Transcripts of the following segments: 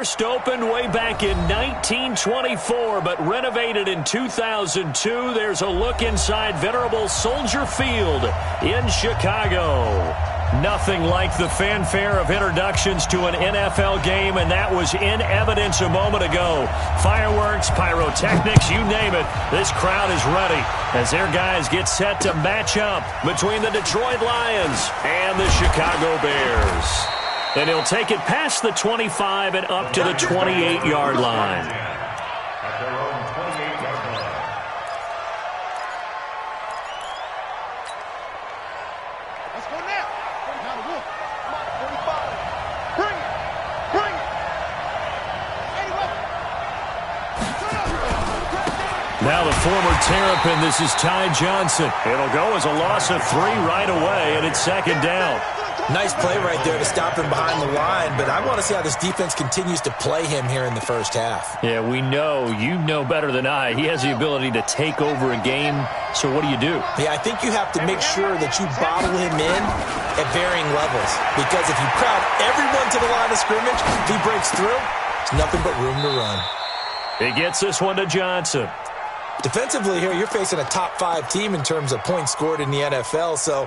First opened way back in 1924, but renovated in 2002. There's a look inside venerable Soldier Field in Chicago. Nothing like the fanfare of introductions to an NFL game, and that was in evidence a moment ago. Fireworks, pyrotechnics, you name it. This crowd is ready as their guys get set to match up between the Detroit Lions and the Chicago Bears. And he'll take it past the 25 and up to the 28-yard line. Now the former Terrapin, this is Ty Johnson. It'll go as a loss of 3 right away, and it's second down. Nice play right there to stop him behind the line, but I want to see how this defense continues to play him here in the first half. Yeah, we know. You know better than I. He has the ability to take over a game, so what do you do? Yeah, I think you have to make sure that you bottle him in at varying levels, because if you crowd everyone to the line of scrimmage, if he breaks through, there's nothing but room to run. He gets this one to Johnson. Defensively here, you're facing a top-5 team in terms of points scored in the NFL, so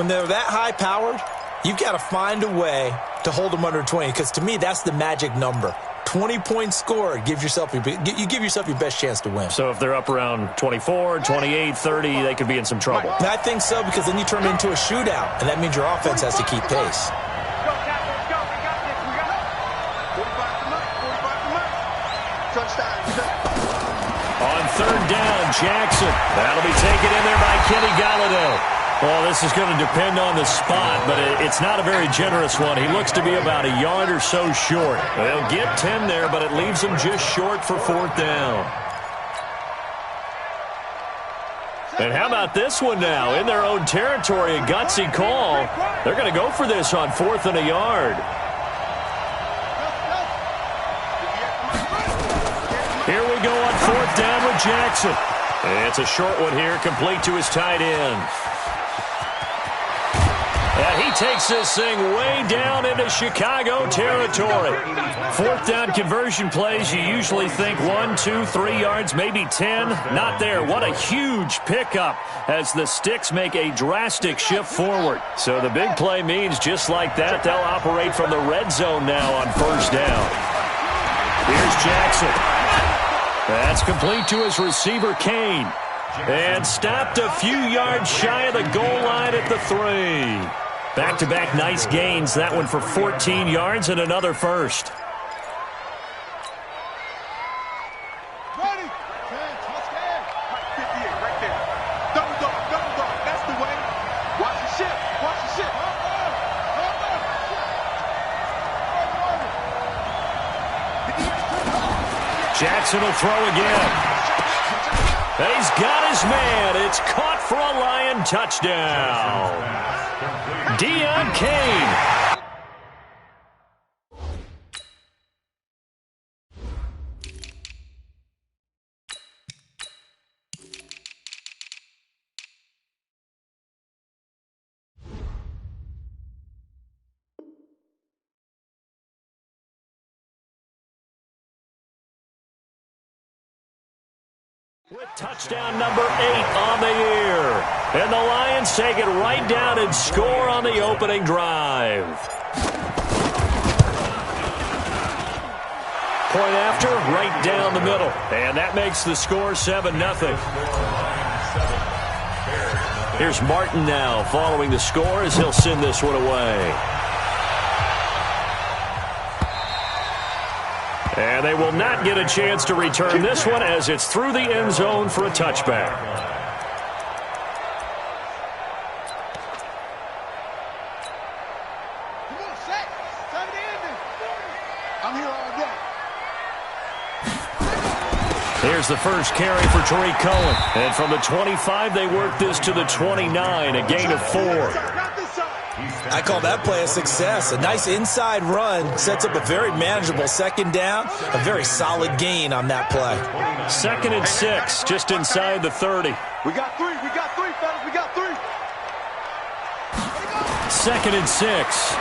when they're that high-powered, you've got to find a way to hold them under 20, because to me, that's the magic number. 20 points scored, you give yourself your best chance to win. So if they're up around 24, 28, 30, they could be in some trouble. I think so, because then you turn it into a shootout, and that means your offense has to keep pace. On third down, Jackson. That'll be taken in there by Kenny Golladay. Well, this is going to depend on the spot, but it's not a very generous one. He looks to be about a yard or so short. They'll get 10 there, but it leaves him just short for fourth down. And how about this one now? In their own territory, a gutsy call. They're going to go for this on 4th and a yard. Here we go on 4th down with Jackson. It's a short one here, complete to his tight end. And he takes this thing way down into Chicago territory. 4th down conversion plays, you usually think 1, 2, 3 yards, maybe 10. Not there. What a huge pickup as the Sticks make a drastic shift forward. So the big play means just like that, they'll operate from the red zone now on 1st down. Here's Jackson. That's complete to his receiver, Kane. And stopped a few yards shy of the goal line at the 3. Back-to-back nice gains. That one for 14 yards and another first. Jackson will throw again. He's got his man. It's caught for a Lion touchdown. Deon Cain. With touchdown number 8 on the year. And the Lions take it right down and score on the opening drive. Point after, right down the middle. And that makes the score 7-0. Here's Martin now following the score as he'll send this one away. And they will not get a chance to return this one as it's through the end zone for a touchback. Here's the first carry for Tariq Cohen. And from the 25, they work this to the 29, a gain of 4. I call that play a success. A nice inside run sets up a very manageable second down. A very solid gain on that play. 2nd and 6, just inside the 30. We got 3, fellas, we got 3. 2nd and 6.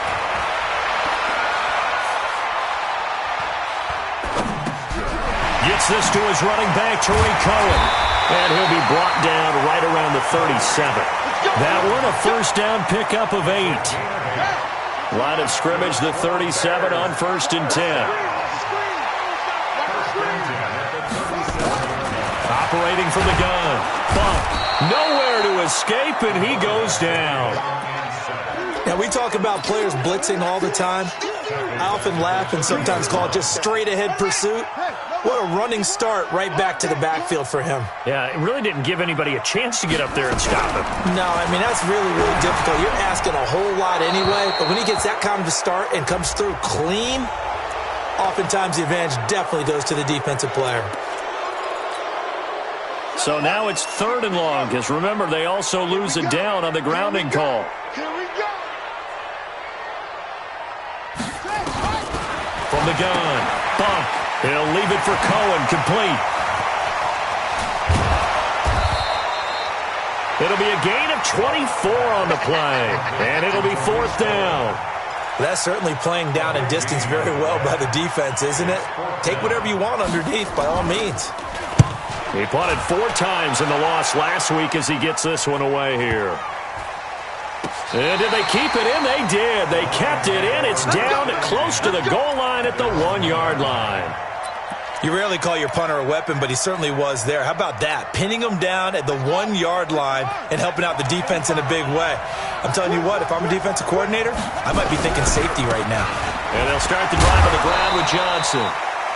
Gets this to his running back, Tariq Cohen. And he'll be brought down right around the 37. That one a first down pickup of 8. Line of scrimmage, the 37 on 1st and 10. Operating from the gun. Bump. Nowhere to escape, and he goes down. Now, we talk about players blitzing all the time. I often laugh and sometimes call it just straight-ahead pursuit. What a running start right back to the backfield for him. Yeah, it really didn't give anybody a chance to get up there and stop him. No, I mean, that's really, really difficult. You're asking a whole lot anyway, but when he gets that kind of a start and comes through clean, oftentimes the advantage definitely goes to the defensive player. So now it's 3rd and long, because remember, they also lose a down on the grounding call. Here we go. From the gun, bump. He'll leave it for Cohen, complete. It'll be a gain of 24 on the play, and it'll be 4th down. That's certainly playing down and distance very well by the defense, isn't it? Take whatever you want underneath, by all means. He punted 4 times in the loss last week as he gets this one away here. And did they keep it in? They did. They kept it in. It's down close to the goal line at the 1-yard line. You rarely call your punter a weapon, but he certainly was there. How about that? Pinning him down at the 1-yard line and helping out the defense in a big way. I'm telling you what, if I'm a defensive coordinator, I might be thinking safety right now. And they'll start the drive on the ground with Johnson.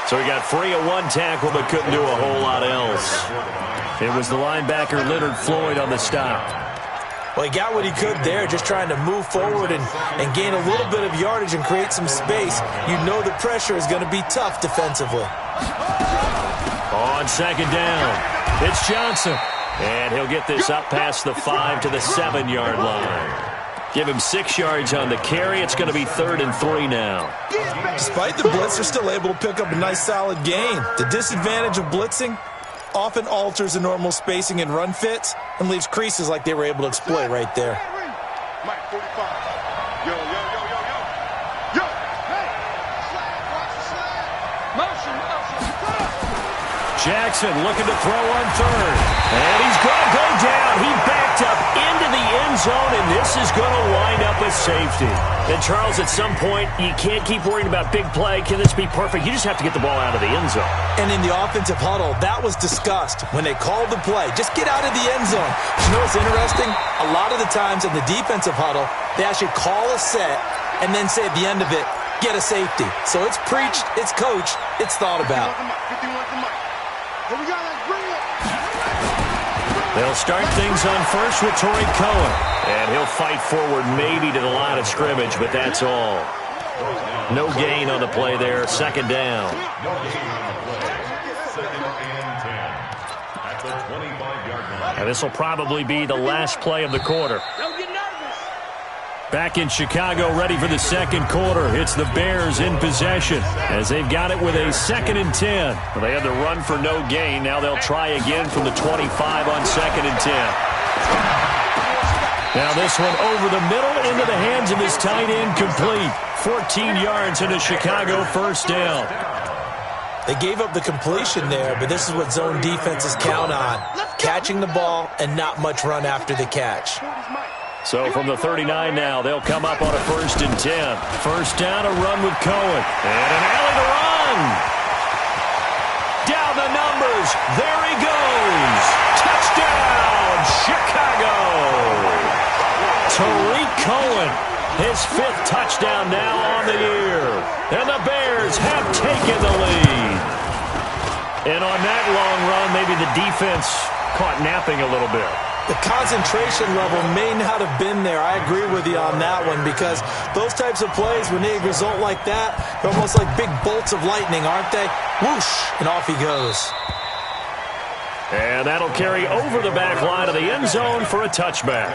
So he got free of 1 tackle but couldn't do a whole lot else. It was the linebacker Leonard Floyd on the stop. Well, he got what he could there, just trying to move forward and gain a little bit of yardage and create some space. You know the pressure is going to be tough defensively. On 2nd down, it's Johnson. And he'll get this up past the 5 to the 7-yard line. Give him 6 yards on the carry. It's going to be 3rd and 3 now. Despite the blitz, they're still able to pick up a nice solid gain. The disadvantage of blitzing often alters the normal spacing and run fits and leaves creases like they were able to exploit right there. Mike 45. Yo, yo, yo, yo, yo. Yo. Hey. Slide, watch the slide. Motion, motion. Jackson looking to throw on 3rd. And he's going to go down. He backed up into the end zone, and this is going to wind up a safety. And, Charles, at some point, you can't keep worrying about big play. Can this be perfect? You just have to get the ball out of the end zone. And in the offensive huddle, that was discussed when they called the play. Just get out of the end zone. You know what's interesting? A lot of the times in the defensive huddle, they actually call a set and then say at the end of it, get a safety. So it's preached, it's coached, it's thought about. 51 to Mike. Here we go, let's bring it. They'll start things on 1st with Tariq Cohen. And he'll fight forward maybe to the line of scrimmage, but that's all. No gain on the play there. 2nd down. And this will probably be the last play of the quarter. Back in Chicago, ready for the 2nd quarter. It's the Bears in possession as they've got it with a 2nd and 10. Well, they had to run for no gain. Now they'll try again from the 25 on 2nd and 10. Now this one over the middle into the hands of his tight end, complete. 14 yards into Chicago, 1st down. They gave up the completion there, but this is what zone defenses count on. Catching the ball and not much run after the catch. So from the 39 now, they'll come up on a 1st and 10. 1st down, a run with Cohen. And an alley to run. Down the numbers. There he goes. Touchdown, Chicago. Tariq Cohen, his 5th touchdown now on the year. And the Bears have taken the lead. And on that long run, maybe the defense caught napping a little bit. The concentration level may not have been there. I agree with you on that one because those types of plays, when they result like that, they're almost like big bolts of lightning, aren't they? Whoosh, and off he goes. And that'll carry over the back line of the end zone for a touchback.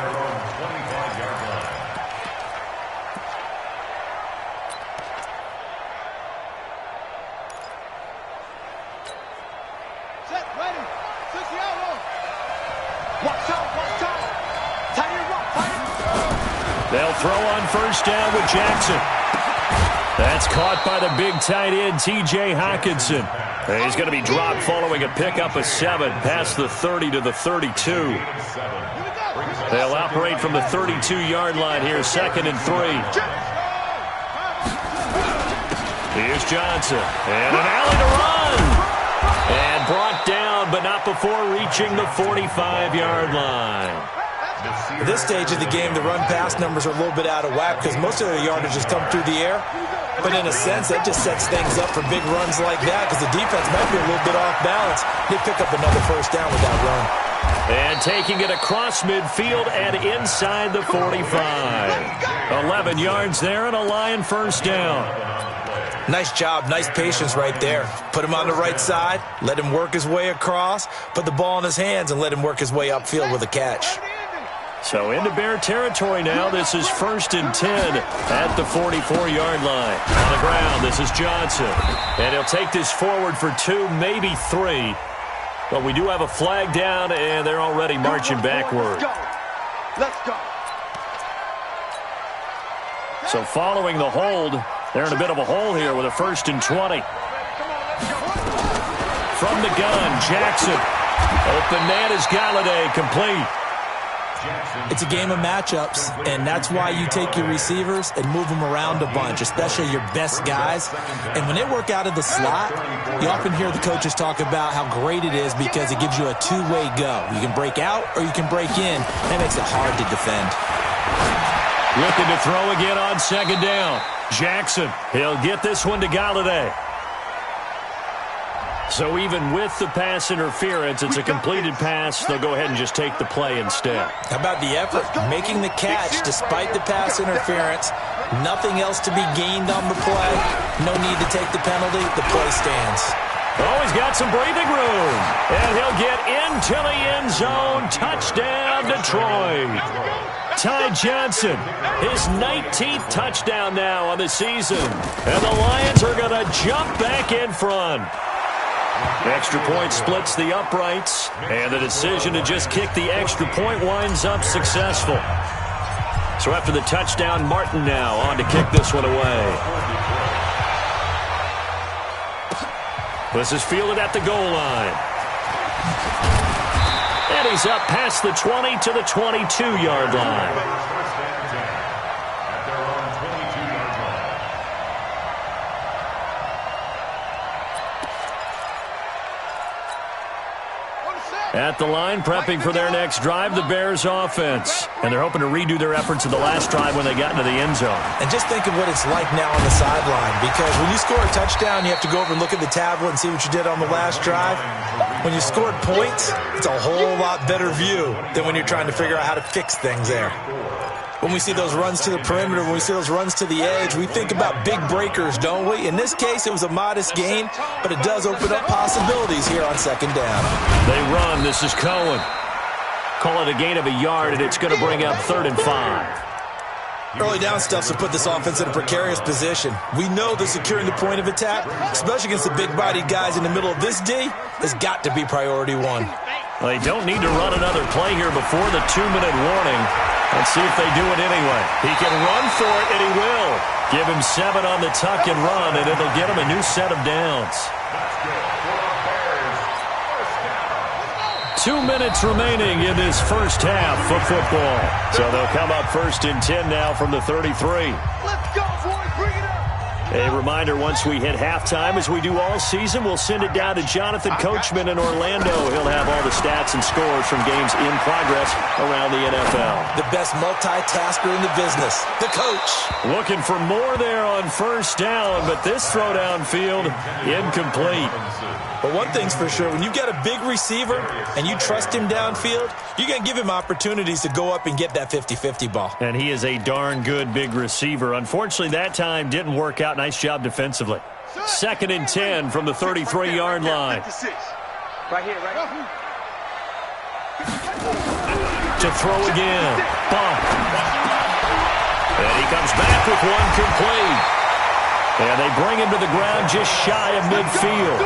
They'll throw on 1st down with Jackson. That's caught by the big tight end, T.J. Hockenson. He's going to be dropped following a pickup of 7 past the 30 to the 32. They'll operate from the 32-yard line here, 2nd and 3. Here's Johnson. And an alley to run. And brought down, but not before reaching the 45-yard line. At this stage of the game, the run-pass numbers are a little bit out of whack because most of their yardage has come through the air. But in a sense, that just sets things up for big runs like that because the defense might be a little bit off balance. They pick up another first down with that run. And taking it across midfield and inside the 45. 11 yards there and a Lion first down. Nice job, nice patience right there. Put him on the right side, let him work his way across, put the ball in his hands, and let him work his way upfield with a catch. So into Bear territory now. This is 1st and 10 at the 44-yard line. On the ground, this is Johnson. And he'll take this forward for 2, maybe 3. But we do have a flag down, and they're already marching backward. Let's go. So following the hold, they're in a bit of a hole here with a 1st and 20. From the gun, Jackson. Open man is Galladay, complete. It's a game of matchups, and that's why you take your receivers and move them around a bunch, especially your best guys. And when they work out of the slot, you often hear the coaches talk about how great it is because it gives you a two-way go. You can break out or you can break in. That makes it hard to defend. Looking to throw again on 2nd down. Jackson, he'll get this one to Galladay. So even with the pass interference, it's a completed pass. They'll go ahead and just take the play instead. How about the effort? Making the catch despite the pass interference. Nothing else to be gained on the play. No need to take the penalty. The play stands. Oh, he's got some breathing room. And he'll get into the end zone. Touchdown, Detroit. Ty Johnson, his 19th touchdown now on the season. And the Lions are going to jump back in front. Extra point splits the uprights, and the decision to just kick the extra point winds up successful. So after the touchdown, Martin now on to kick this one away. This is fielded at the goal line. And he's up past the 20 to the 22-yard line. At the line, prepping for their next drive, the Bears offense. And they're hoping to redo their efforts in the last drive when they got into the end zone. And just think of what it's like now on the sideline, because when you score a touchdown, you have to go over and look at the tablet and see what you did on the last drive. When you scored points, it's a whole lot better view than when you're trying to figure out how to fix things there. When we see those runs to the perimeter, when we see those runs to the edge, we think about big breakers, don't we? In this case, it was a modest gain, but it does open up possibilities here on 2nd down. They run. This is Cohen. Call it a gain of a yard, and it's going to bring up 3rd and 5. Early down stuff to put this offense in a precarious position. We know that securing the point of attack, especially against the big-bodied guys in the middle of this D, has got to be priority 1. Well, they don't need to run another play here before the 2-minute warning. Let's see if they do it anyway. He can run for it, and he will. Give him 7 on the tuck and run, and it'll get him a new set of downs. 2 minutes remaining in this first half of football. So they'll come up 1st and 10 now from the 33. Let's go, boys. Bring it up. A reminder, once we hit halftime, as we do all season, we'll send it down to Jonathan Coachman in Orlando. He'll have all the stats and scores from games in progress around the NFL. The best multitasker in the business, the coach. Looking for more there on 1st down, but this throw downfield, incomplete. But one thing's for sure, when you've got a big receiver and you trust him downfield, you're going to give him opportunities to go up and get that 50-50 ball. And he is a darn good big receiver. Unfortunately, that time didn't work out. Nice job defensively. 2nd and 10 from the 33-yard line. Right here, right here. To throw again. Bump. And he comes back with one complete. And they bring him to the ground just shy of midfield.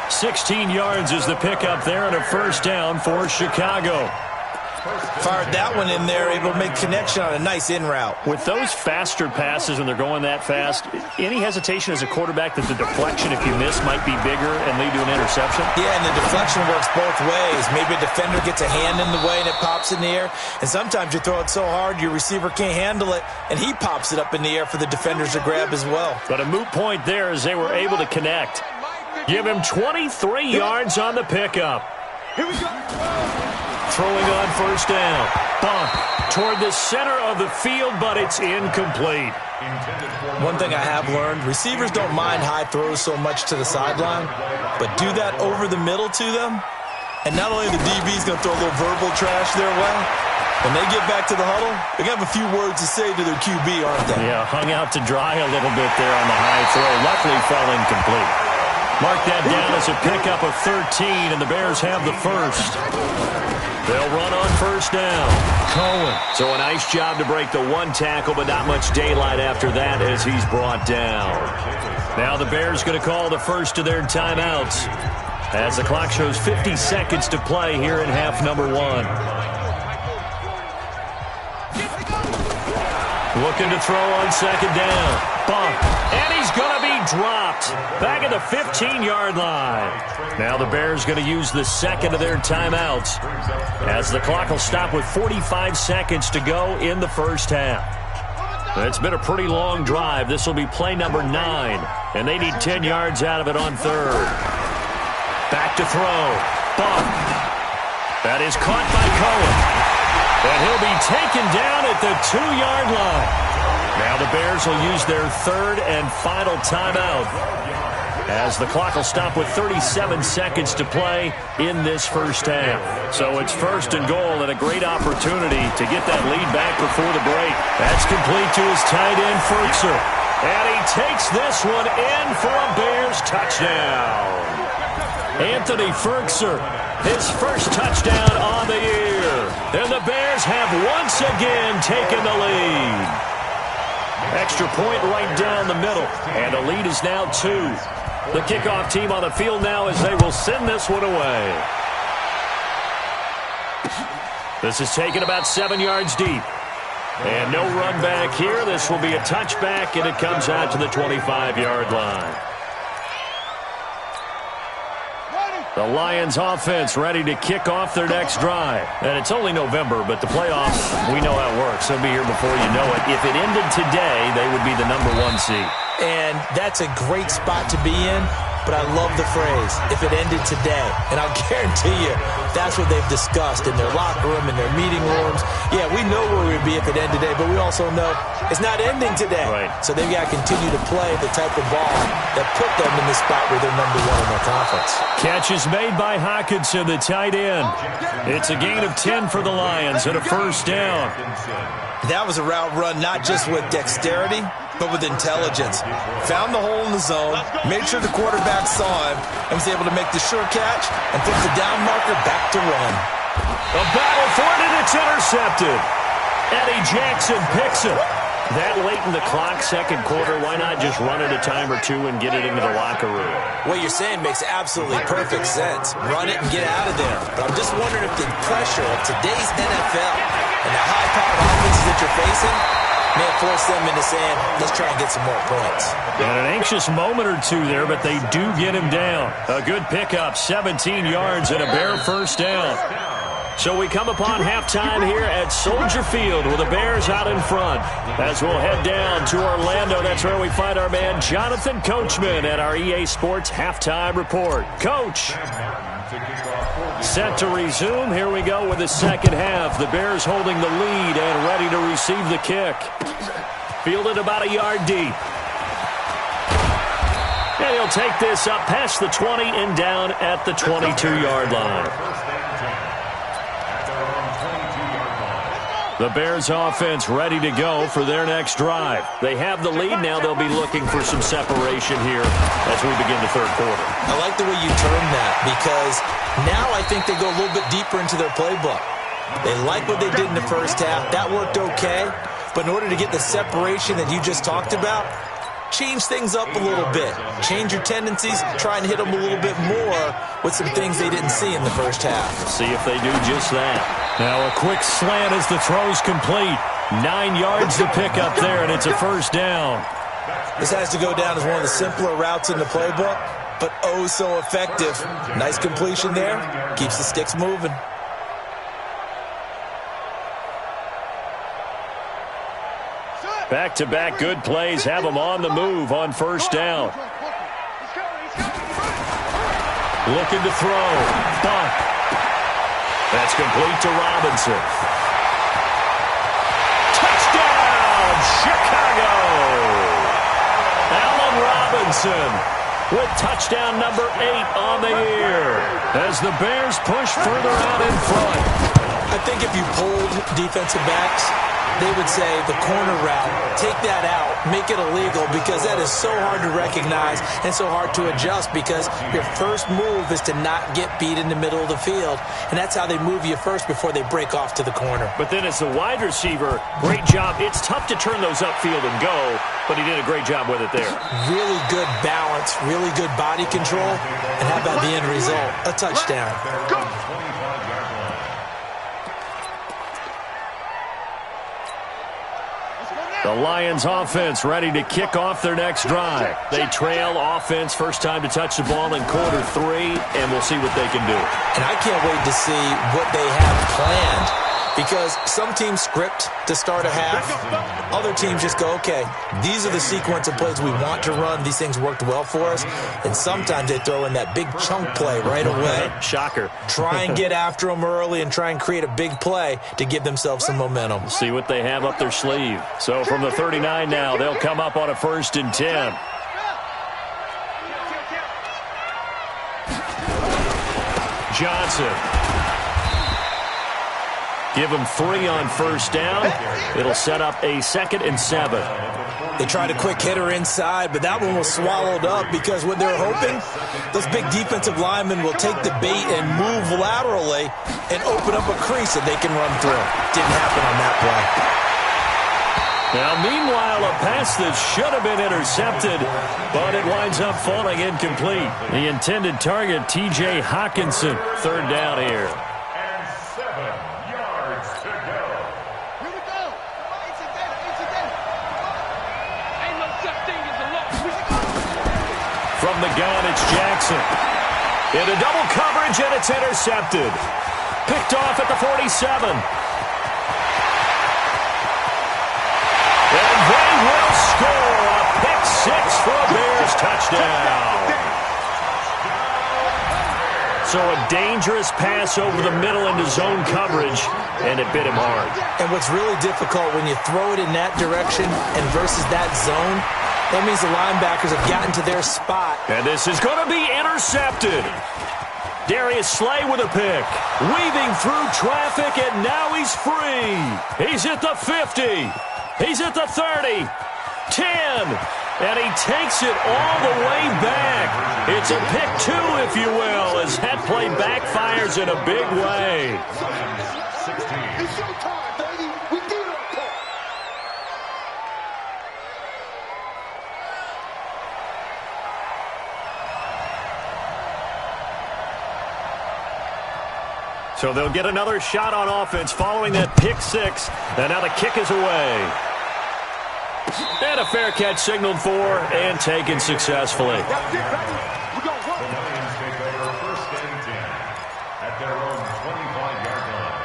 16 yards is the pickup there and a 1st down for Chicago. Fired that one in there, able to make connection on a nice in route. With those faster passes when they're going that fast, any hesitation as a quarterback that the deflection, if you miss, might be bigger and lead to an interception? Yeah, and the deflection works both ways. Maybe a defender gets a hand in the way and it pops in the air. And sometimes you throw it so hard your receiver can't handle it, and he pops it up in the air for the defenders to grab as well. But a moot point there as they were able to connect. Give him 23 yards on the pickup. Here we go. Throwing on first down. Bump toward the center of the field, but it's incomplete. One thing I have learned, receivers don't mind high throws so much to the sideline, but do that over the middle to them, and not only the DB's going to throw a little verbal trash their way, when they get back to the huddle, they're going to have a few words to say to their QB, aren't they? Yeah, hung out to dry a little bit there on the high throw. Luckily fell incomplete. Mark that down as a pickup of 13, and the Bears have the first. They'll run on first down. Cohen. So a nice job to break the one tackle, but not much daylight after that as he's brought down. Now the Bears going to call the first of their timeouts as the clock shows 50 seconds to play here in half number one. Looking to throw on second down. Bump. And he's going to be dropped. Back at the 15-yard line. Now the Bears going to use the second of their timeouts as the clock will stop with 45 seconds to go in the first half. It's been a pretty long drive. This will be play number 9, and they need 10 yards out of it on third. Back to throw. Bump. That is caught by Cohen. And he'll be taken down at the 2-yard line. Now the Bears will use their third and final timeout as the clock will stop with 37 seconds to play in this first half. So it's first and goal and a great opportunity to get that lead back before the break. That's complete to his tight end, Ferkser. And he takes this one in for a Bears touchdown. Anthony Ferkser, his first touchdown on the year. And the Bears have once again taken the lead. Extra point right down the middle. And the lead is now 2. The kickoff team on the field now as they will send this one away. This is taken about 7 yards deep. And no run back here. This will be a touchback, and it comes out to the 25-yard line. The Lions offense ready to kick off their next drive. And it's only November, but the playoffs, we know how it works. They'll be here before you know it. If it ended today, they would be the number 1 seed. And that's a great spot to be in, but I love the phrase, if it ended today. And I'll guarantee you, that's what they've discussed in their locker room, in their meeting rooms. Yeah, we know where we'd be if it ended today, but we also know it's not ending today. Right. So they've got to continue to play the type of ball that put them in the spot where they're number 1 in their conference. Catch is made by Hawkinson, the tight end. It's a gain of 10 for the Lions and a first down. That was a route run not just with dexterity, but with intelligence. Found the hole in the zone, made sure the quarterback saw him, and was able to make the sure catch and put the down marker back to run. A battle for it, and it's intercepted. Eddie Jackson picks it. That late in the clock, second quarter, why not just run it a time or two and get it into the locker room? What you're saying makes absolutely perfect sense. Run it and get out of there. But I'm just wondering if the pressure of today's NFL and the high-powered offenses that you're facing may have forced them into saying, let's try and get some more points. And an anxious moment or two there, but they do get him down. A good pickup, 17 yards and a Bear first down. So we come upon halftime here at Soldier Field with the Bears out in front. As we'll head down to Orlando, that's where we find our man Jonathan Coachman at our EA Sports Halftime Report. Coach, set to resume. Here we go with the second half. The Bears holding the lead and ready to receive the kick. Fielded about a yard deep. And he'll take this up past the 20 and down at the 22-yard line. The Bears offense ready to go for their next drive. They have the lead. Now they'll be looking for some separation here as we begin the third quarter. I like the way you term that because now I think they go a little bit deeper into their playbook. They like what they did in the first half. That worked okay. But in order to get the separation that you just talked about, change things up a little bit. Change your tendencies. Try and hit them a little bit more with some things they didn't see in the first half. See if they do just that. Now a quick slant as the throw's complete. 9 yards to pick up there, and it's a first down. This has to go down as one of the simpler routes in the playbook, but oh so effective. Nice completion there. Keeps the sticks moving. Back-to-back good plays have them on the move on first down. Looking to throw. Bump. That's complete to Robinson. Touchdown, Chicago! Allen Robinson with touchdown number 8 on the year as the Bears push further out in front. I think if you polled defensive backs, they would say the corner route, take that out, make it illegal, because that is so hard to recognize and so hard to adjust, because your first move is to not get beat in the middle of the field, and that's how they move you first before they break off to the corner. But then as the wide receiver, great job. It's tough to turn those upfield and go, but he did a great job with it there. Really good balance, really good body control, and how about the end result? A touchdown. The Lions offense ready to kick off their next drive. They trail offense, first time to touch the ball in quarter 3, and we'll see what they can do. And I can't wait to see what they have planned, because some teams script to start a half. Other teams just go, okay, these are the sequence of plays we want to run. These things worked well for us. And sometimes they throw in that big chunk play right away. Shocker. Try and get after them early and try and create a big play to give themselves some momentum. See what they have up their sleeve. So from the 39 now, they'll come up on a 1st and 10. Johnson. Give him 3 on first down. It'll set up a 2nd and 7. They tried a quick hitter inside, but that one was swallowed up, because what they're hoping, those big defensive linemen will take the bait and move laterally and open up a crease that they can run through. Didn't happen on that play. Now, meanwhile, a pass that should have been intercepted, but it winds up falling incomplete. The intended target, T.J. Hawkinson, 3rd down here. From the gun, it's Jackson. Into double coverage, and it's intercepted. Picked off at the 47. And they will score a pick 6 for a Bears touchdown. So a dangerous pass over the middle into zone coverage, and it bit him hard. And what's really difficult when you throw it in that direction and versus that zone, that means the linebackers have gotten to their spot. And this is going to be intercepted. Darius Slay with a pick. Weaving through traffic, and now he's free. He's at the 50. He's at the 30. 10. And he takes it all the way back. It's a pick 2, if you will, as that play backfires in a big way. It's your time, baby. We did our part. So they'll get another shot on offense following that pick 6. And now the kick is away. And a fair catch signaled for and taken successfully. That's it, baby. We're going to work. Lions take over 1st and 10 at their own 25-yard line.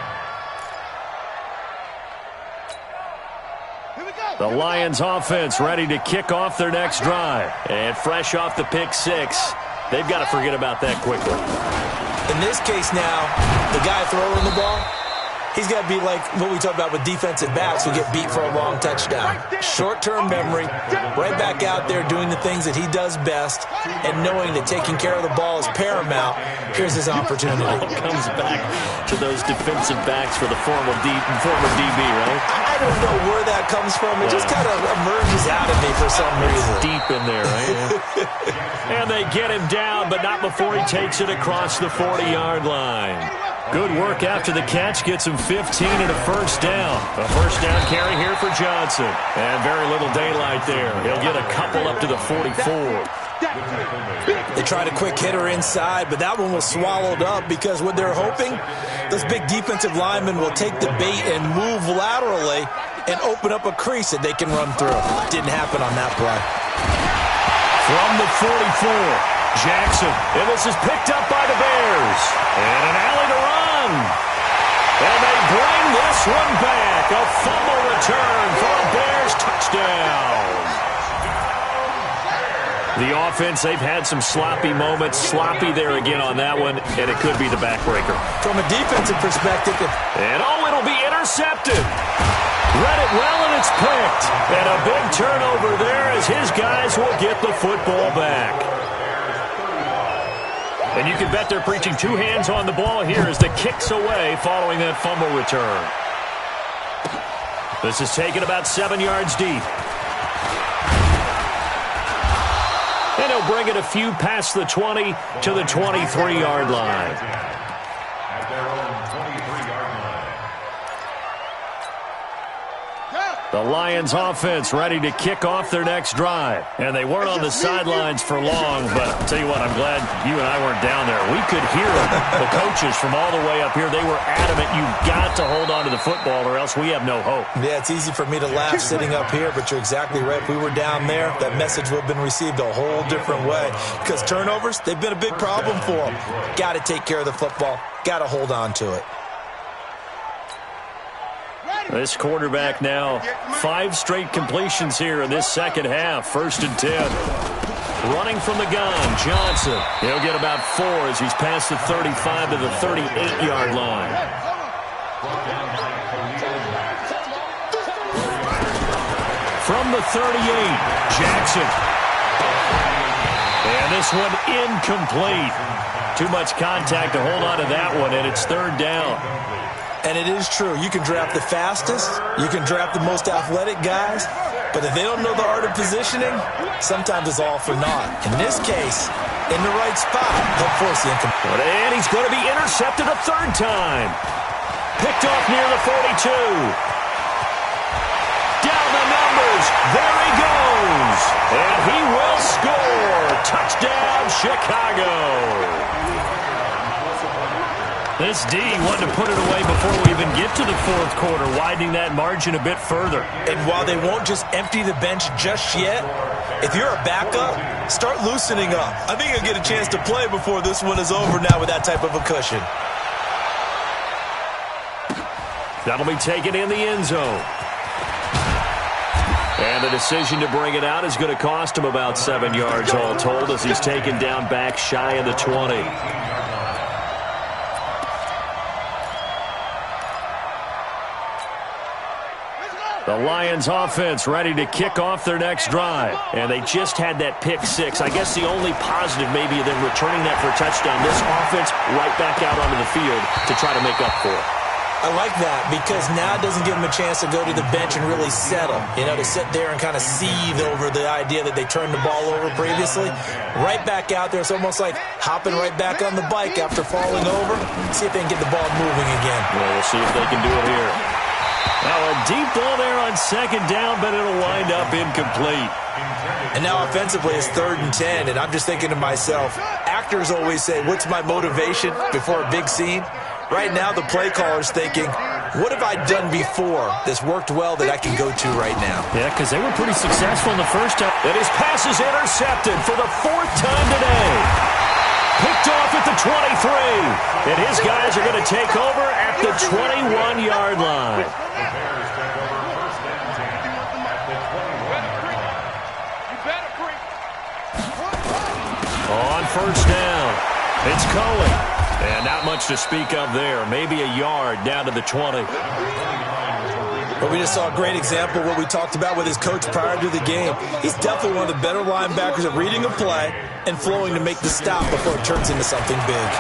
Here we go. The Lions offense ready to kick off their next drive. And fresh off the pick 6, they've got to forget about that quickly. In this case now, the guy throwing the ball, he's got to be like what we talked about with defensive backs who get beat for a long touchdown. Short-term memory, right back out there doing the things that he does best, and knowing that taking care of the ball is paramount. Here's his opportunity. It comes back to those defensive backs for the former DB, right? I don't know where that comes from. It just kind of emerges out of me for some reason. Deep in there, right? And they get him down, but not before he takes it across the 40-yard line. Good work after the catch. Gets him 15 and a first down. A first down carry here for Johnson. And very little daylight there. He'll get a couple up to the 44. They tried a quick hitter inside, but that one was swallowed up, because what they're hoping, the those big defensive linemen will take the bait and move laterally and open up a crease that they can run through. Didn't happen on that play. From the 44, Jackson. And this is picked up by the Bears. And an alley to run. And they bring this one back. A fumble return for a Bears touchdown. The offense, they've had some sloppy moments. Sloppy there again on that one, and it could be the backbreaker. From a defensive perspective. And it'll be intercepted. Read it well, and it's picked. And a big turnover there as his guys will get the football back. And you can bet they're preaching two hands on the ball here as the kick's away following that fumble return. This is taken about 7 yards deep. And he'll bring it a few past the 20 to the 23-yard line. At their own 23-yard line. The Lions offense ready to kick off their next drive. And they weren't on the sidelines for long, but I'll tell you what, I'm glad you and I weren't down there. We could hear them. The coaches from all the way up here, they were adamant, you've got to hold on to the football or else we have no hope. Yeah, it's easy for me to laugh sitting up here, but you're exactly right. If we were down there, that message would have been received a whole different way. Because turnovers, they've been a big problem for them. Got to take care of the football. Got to hold on to it. This quarterback now, 5 straight completions here in this second half. 1st and 10. Running from the gun, Johnson. He'll get about 4 as he's past the 35 to the 38-yard line. From the 38, Jackson. And this one incomplete. Too much contact to hold on to that one, and it's 3rd down. And it is true. You can draft the fastest. You can draft the most athletic guys. But if they don't know the art of positioning, sometimes it's all for naught. In this case, in the right spot, they'll force the incomplete. And he's going to be intercepted a 3rd time. Picked off near the 42. Down the numbers. There he goes. And he will score. Touchdown, Chicago. This D wanted to put it away before we even get to the 4th quarter, widening that margin a bit further. And while they won't just empty the bench just yet, if you're a backup, start loosening up. I think you'll get a chance to play before this one is over now with that type of a cushion. That'll be taken in the end zone. And the decision to bring it out is going to cost him about 7 yards all told as he's taken down back shy of the 20. The Lions offense ready to kick off their next drive. And they just had that pick 6. I guess the only positive maybe of them returning that for a touchdown. This offense right back out onto the field to try to make up for it. I like that because now it doesn't give them a chance to go to the bench and really settle. You know, to sit there and kind of seethe over the idea that they turned the ball over previously. Right back out there. It's almost like hopping right back on the bike after falling over. See if they can get the ball moving again. Well, we'll see if they can do it here. Now a deep ball there on 2nd down, but it'll wind up incomplete. And now offensively it's 3rd and 10, and I'm just thinking to myself, actors always say, what's my motivation before a big scene? Right now the play caller's thinking, what have I done before that's worked well that I can go to right now? Yeah, because they were pretty successful in the first time. And his pass is intercepted for the 4th time today. Picked off at the 23. And his guys are going to take over at the 21-yard line. On 1st down, it's Cohen. And not much to speak of there. Maybe a yard down to the 20. But we just saw a great example of what we talked about with his coach prior to the game. He's definitely one of the better linebackers at reading a play and flowing to make the stop before it turns into something big.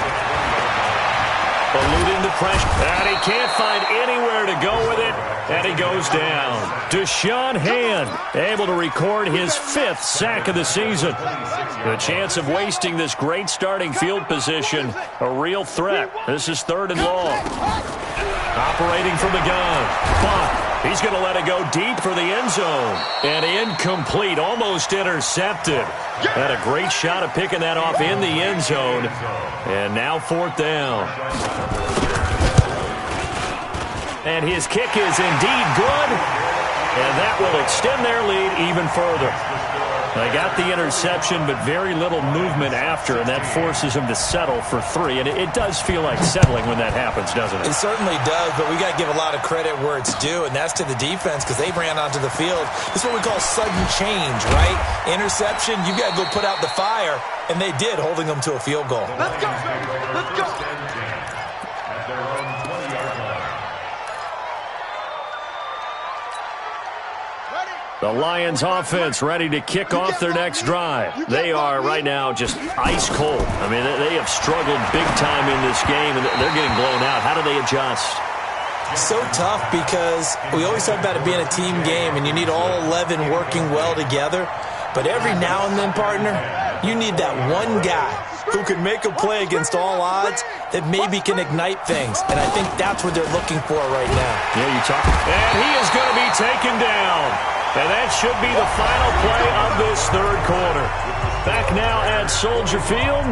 Eluding the pressure. And he can't find anywhere to go with it. And he goes down. Deshaun Hand able to record his 5th sack of the season. The chance of wasting this great starting field position, a real threat. This is 3rd and long. Operating from the gun. Buck. He's going to let it go deep for the end zone. And incomplete, almost intercepted. Had a great shot of picking that off in the end zone. And now 4th down. And his kick is indeed good. And that will extend their lead even further. They got the interception, but very little movement after, and that forces them to settle for 3. And it does feel like settling when that happens, doesn't it? It certainly does, but we got to give a lot of credit where it's due, and that's to the defense because they ran onto the field. This is what we call sudden change, right? Interception, you got to go put out the fire, and they did, holding them to a field goal. Let's go, baby. Let's go. At their own 20-yard line. The Lions offense ready to kick off their next drive. They are right now just ice cold. I mean, they have struggled big time in this game, and they're getting blown out. How do they adjust? So tough because we always talk about it being a team game, and you need all 11 working well together. But every now and then, partner, you need that one guy who can make a play against all odds that maybe can ignite things. And I think that's what they're looking for right now. Yeah, you're talking. And he is going to be taken down. And that should be the final play of this third quarter. Back now at Soldier Field.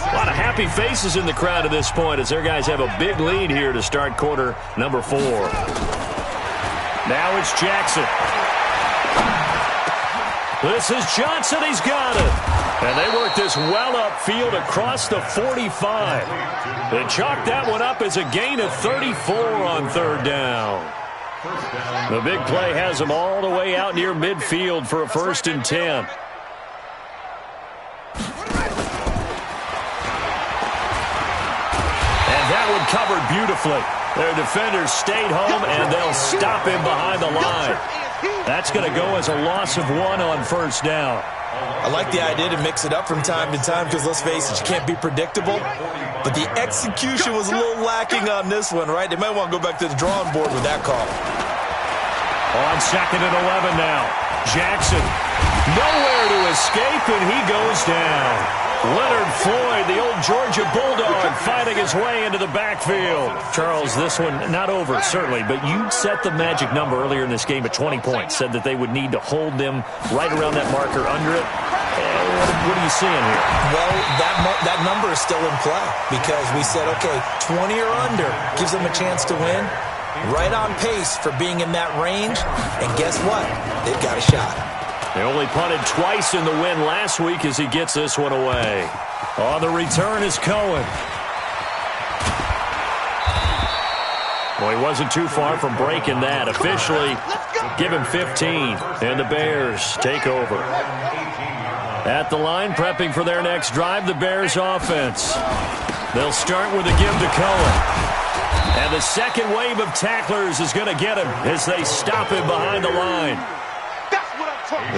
A lot of happy faces in the crowd at this point as their guys have a big lead here to start quarter number 4. Now it's Jackson. This is Johnson. He's got it. And they work this well upfield across the 45. They chalk that one up as a gain of 34 on third down. The big play has them all the way out near midfield for a 1st and 10. And that one covered beautifully. Their defenders stayed home, and they'll stop him behind the line. That's going to go as a loss of 1 on 1st down. I like the idea to mix it up from time to time because, let's face it, you can't be predictable. But the execution was a little lacking on this one, right? They might want to go back to the drawing board with that call. On 2nd and 11 now. Jackson, nowhere to escape, and he goes down. Leonard Floyd, the old Georgia Bulldog, fighting his way into the backfield. Charles, this one not over, certainly, but you set the magic number earlier in this game at 20 points, said that they would need to hold them right around that marker under it. What are you seeing here? Well, that number is still in play because we said, okay, 20 or under gives them a chance to win. Right on pace for being in that range, and guess what? They've got a shot. They only punted twice in the win last week as he gets this one away. On the return is Cohen. Well, he wasn't too far from breaking that. Officially, give him 15, and the Bears take over. At the line, prepping for their next drive, the Bears offense. They'll start with a give to Cohen. And the second wave of tacklers is going to get him as they stop him behind the line.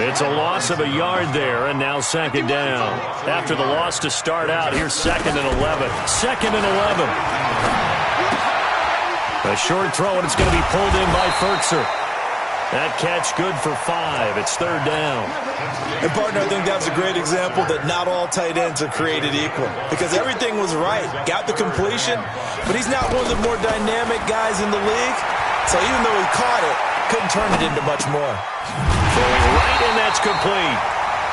It's a loss of a yard there, and now 2nd down. After the loss to start out, here's 2nd and 11. 2nd and 11. A short throw, and it's going to be pulled in by Ferkser. That catch good for 5. It's 3rd down. And, partner, I think that's a great example that not all tight ends are created equal because everything was right. Got the completion, but he's not one of the more dynamic guys in the league. So even though he caught it, couldn't turn it into much more. Throwing right, and that's complete.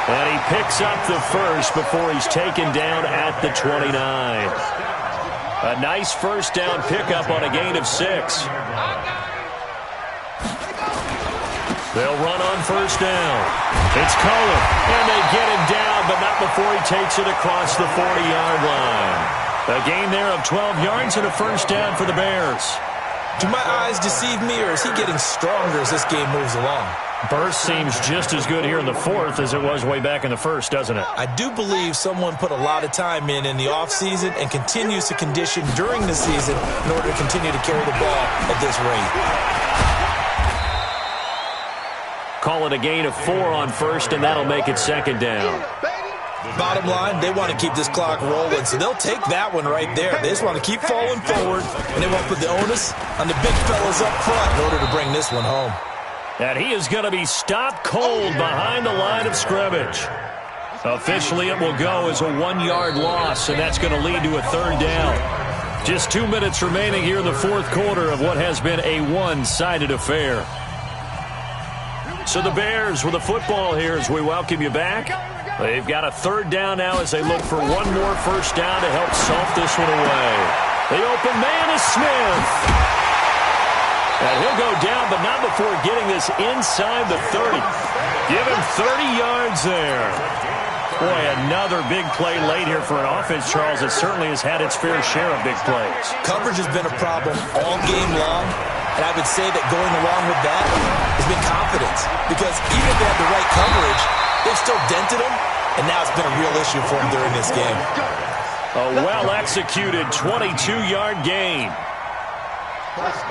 And he picks up the first before he's taken down at the 29. A nice 1st down pickup on a gain of 6. They'll run on 1st down. It's Cohen, and they get him down, but not before he takes it across the 40-yard line. A gain there of 12 yards and a 1st down for the Bears. Do my eyes deceive me, or is he getting stronger as this game moves along? Burst seems just as good here in the 4th as it was way back in the 1st, doesn't it? I do believe someone put a lot of time in the offseason and continues to condition during the season in order to continue to carry the ball at this rate. Call it a gain of 4 on 1st, and that'll make it 2nd down. Bottom line, they want to keep this clock rolling, so they'll take that one right there. They just want to keep falling forward, and they won't put the onus on the big fellas up front in order to bring this one home. And he is going to be stopped cold behind the line of scrimmage. Officially, it will go as a 1-yard loss, and that's going to lead to a 3rd down. Just 2 minutes remaining here in the 4th quarter of what has been a one-sided affair. So the Bears with the football here as we welcome you back. They've got a 3rd down now as they look for one more 1st down to help salt this one away. The open man is Smith. And he'll go down, but not before getting this inside the 30. Give him 30 yards there. Boy, another big play late here for an offense, Charles, that certainly has had its fair share of big plays. Coverage has been a problem all game long, and I would say that going along with that has been confidence. Because even if they had the right coverage, they've still dented them, and now it's been a real issue for them during this game. A well-executed 22-yard gain.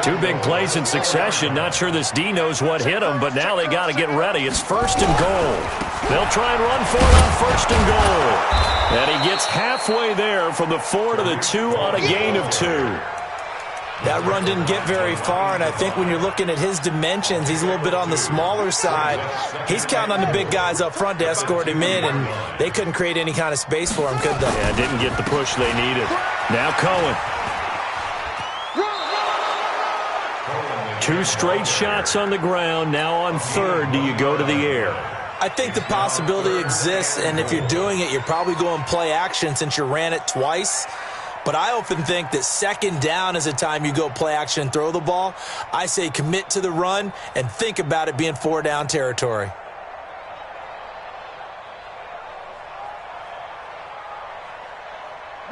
Two big plays in succession. Not sure this D knows what hit him, but now they got to get ready. It's 1st and goal. They'll try and run for it on 1st and goal. And he gets halfway there from the 4 to the 2 on a gain of 2. That run didn't get very far, and I think when you're looking at his dimensions, he's a little bit on the smaller side. He's counting on the big guys up front to escort him in, and they couldn't create any kind of space for him, could they? Yeah, didn't get the push they needed. Now Cohen. 2 straight shots on the ground. Now on 3rd, do you go to the air? I think the possibility exists, and if you're doing it, you're probably going play action since you ran it twice. But I often think that 2nd down is a time you go play action and throw the ball. I say commit to the run and think about it being 4-down territory.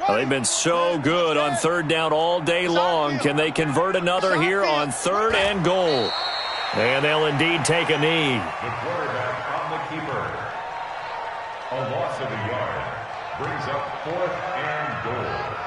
Well, they've been so good on 3rd down all day long. Can they convert another here on 3rd and goal? And they'll indeed take a knee. The quarterback on the keeper. A loss of a yard brings up 4th and goal.